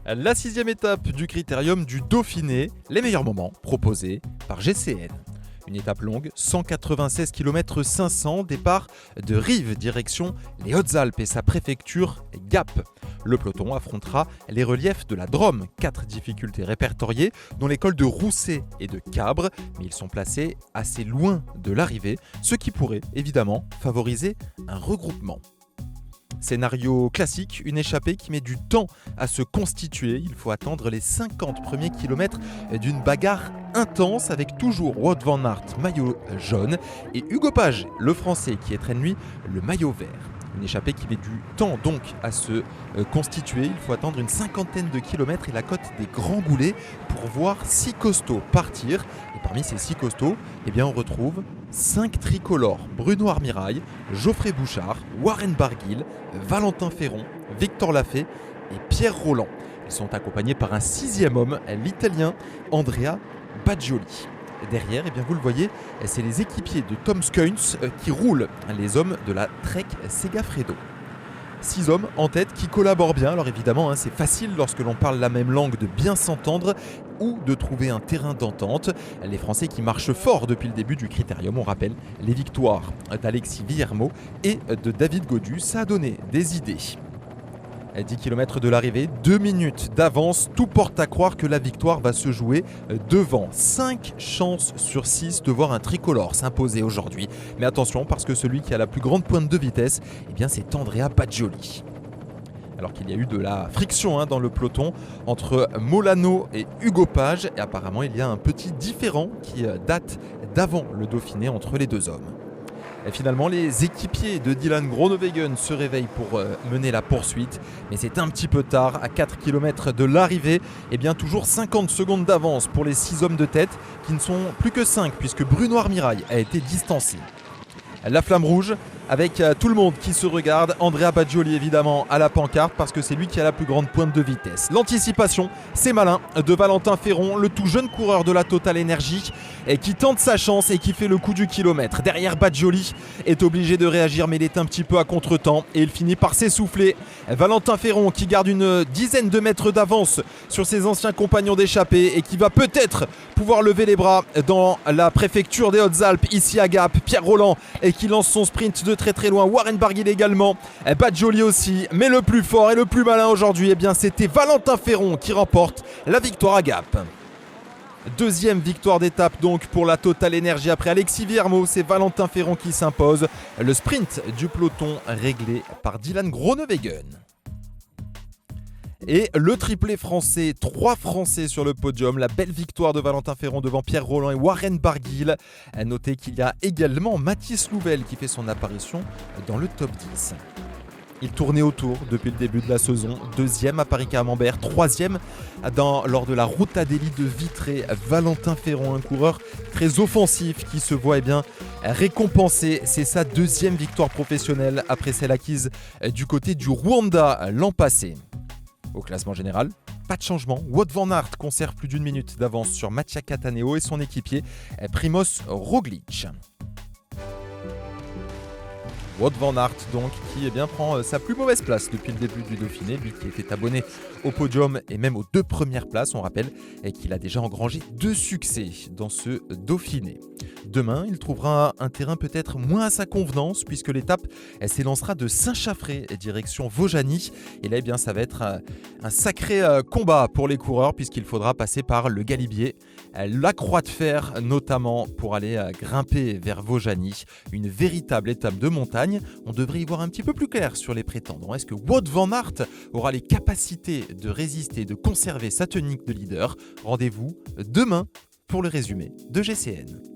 La 6e étape du critérium du Dauphiné, les meilleurs moments proposés par GCN. Une étape longue, 196 km 500, départ de Rives, direction les Hautes-Alpes et sa préfecture Gap. Le peloton affrontera les reliefs de la Drôme, 4 difficultés répertoriées, dont les cols de Rousset et de Cabre, mais ils sont placés assez loin de l'arrivée, ce qui pourrait évidemment favoriser un regroupement. Scénario classique, une échappée qui met du temps à se constituer. Il faut attendre les 50 premiers kilomètres d'une bagarre intense avec toujours Wout van Aert, maillot jaune, et Hugo Page, le français, qui étrenne lui le maillot vert. Une échappée qui met du temps donc à se constituer. Il faut attendre une cinquantaine de kilomètres et la côte des Grands Goulets pour voir 6 costauds partir. Et parmi ces 6 costauds, on retrouve 5 tricolores. Bruno Armirail, Geoffrey Bouchard, Warren Barguil, Valentin Ferron, Victor Lafay et Pierre Rolland. Ils sont accompagnés par un 6e homme, l'Italien Andrea Baggioli. Derrière, vous le voyez, c'est les équipiers de Tom Skujns qui roulent, les hommes de la Trek Segafredo. 6 hommes en tête qui collaborent bien. Alors évidemment, c'est facile lorsque l'on parle la même langue de bien s'entendre ou de trouver un terrain d'entente. Les Français qui marchent fort depuis le début du critérium, on rappelle les victoires d'Alexis Villermo et de David Gaudu. Ça a donné des idées. 10 km de l'arrivée, 2 minutes d'avance, tout porte à croire que la victoire va se jouer devant. 5 chances sur 6 de voir un tricolore s'imposer aujourd'hui. Mais attention, parce que celui qui a la plus grande pointe de vitesse, c'est Andrea Baggioli. Alors qu'il y a eu de la friction dans le peloton entre Molano et Hugo Page, et apparemment il y a un petit différend qui date d'avant le Dauphiné entre les deux hommes. Et finalement, les équipiers de Dylan Groenewegen se réveillent pour mener la poursuite. Mais c'est un petit peu tard, à 4 km de l'arrivée. Toujours 50 secondes d'avance pour les 6 hommes de tête, qui ne sont plus que 5, puisque Bruno Armirail a été distancé. La flamme rouge, avec tout le monde qui se regarde. Andrea Baggioli évidemment à la pancarte parce que c'est lui qui a la plus grande pointe de vitesse. L'anticipation, c'est malin de Valentin Ferron, le tout jeune coureur de la Total Energy et qui tente sa chance et qui fait le coup du kilomètre. Derrière, Baggioli est obligé de réagir mais il est un petit peu à contre-temps et il finit par s'essouffler. Valentin Ferron qui garde une dizaine de mètres d'avance sur ses anciens compagnons d'échappée et qui va peut-être pouvoir lever les bras dans la préfecture des Hautes-Alpes, ici à Gap. Pierre Rolland et qui lance son sprint de très loin. Warren Barguil également. Baggioli aussi. Mais le plus fort et le plus malin aujourd'hui, c'était Valentin Ferron qui remporte la victoire à Gap. Deuxième victoire d'étape donc pour la Total Energy après Alexis Villermo. C'est Valentin Ferron qui s'impose. Le sprint du peloton réglé par Dylan Groenewegen. Et le triplé français, 3 Français sur le podium, la belle victoire de Valentin Ferron devant Pierre Rolland et Warren Barguil. À noter qu'il y a également Mathis Louvel qui fait son apparition dans le top 10. Il tournait autour depuis le début de la saison, 2e à Paris-Camembert, 3e lors de la Route Adélie de Vitré. Valentin Ferron, un coureur très offensif qui se voit récompensé. C'est sa 2e victoire professionnelle après celle acquise du côté du Rwanda l'an passé. Au classement général, pas de changement. Wout van Aert conserve plus d'1 minute d'avance sur Mattia Cataneo et son équipier Primoz Roglic. Wout van Aert donc qui prend sa plus mauvaise place depuis le début du Dauphiné, lui qui était abonné au podium et même aux 2 premières places. On rappelle qu'il a déjà engrangé 2 succès dans ce Dauphiné. Demain, il trouvera un terrain peut-être moins à sa convenance puisque l'étape s'élancera de Saint-Chaffré direction Vaujany. Et là, ça va être un sacré combat pour les coureurs puisqu'il faudra passer par le Galibier, la Croix de Fer notamment pour aller grimper vers Vaujany. Une véritable étape de montagne. On devrait y voir un petit peu plus clair sur les prétendants. Est-ce que Wout van Aert aura les capacités de résister, de conserver sa tenue de leader? Rendez-vous demain pour le résumé de GCN.